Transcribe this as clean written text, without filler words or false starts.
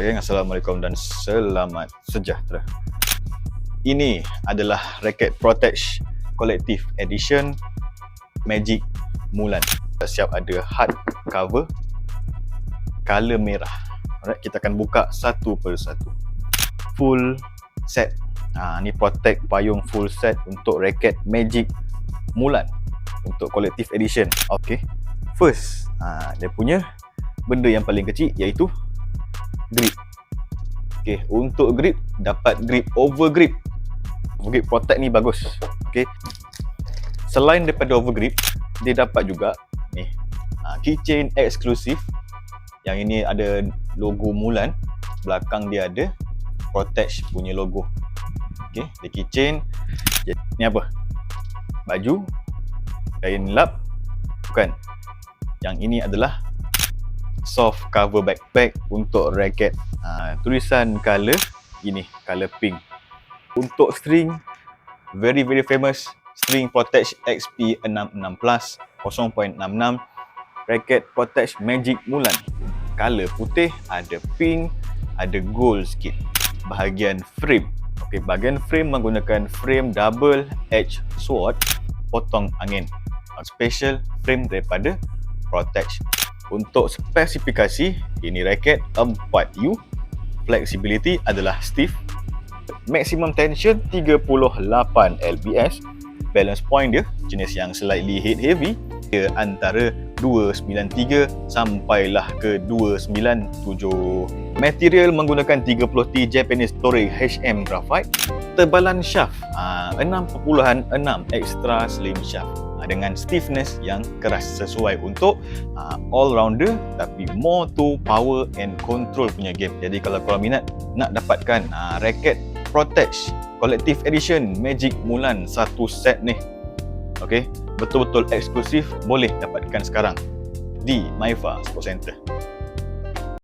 Geng, Assalamualaikum dan selamat sejahtera. Ini adalah raket Protex Collective Edition Magic Mulan. Siap ada hard cover color merah. Alright, kita akan buka satu persatu. Full set. Ni Protex payung full set untuk raket Magic Mulan untuk Collective Edition. Okay. First, dia punya benda yang paling kecil iaitu grip. Okay, untuk grip dapat grip over grip. Grip Protex ni bagus. Okay. Selain daripada over grip, dia dapat juga ni keychain eksklusif. Yang ini ada logo Mulan, belakang dia ada Protex punya logo. Okay, dia keychain. Ni apa? Baju, kain lap. Bukan. Yang ini adalah soft cover backpack untuk raket. Tulisan color ini, color pink. Untuk string, very famous string Protex XP66 Plus 0.66 raket Protex Magic Mulan. Color putih, ada pink, ada gold sikit. Bahagian frame, okey, bahagian frame menggunakan frame double edge sword potong angin. Special frame daripada Protex. Untuk spesifikasi, ini raket 4U. Flexibility adalah stiff. Maximum tension 38 lbs. Balance point dia jenis yang slightly head heavy. Dia antara 293 sampailah ke 297. Material menggunakan 30T Japanese Toray HM graphite. Tebalan shaft 6.6 extra slim shaft dengan stiffness yang keras, sesuai untuk all-rounder tapi more to power and control punya game. Jadi kalau korang minat nak dapatkan raket Protex Collective Edition Magic Mulan satu set ni, okay, betul-betul eksklusif, boleh dapatkan sekarang di Maifa Sport Center.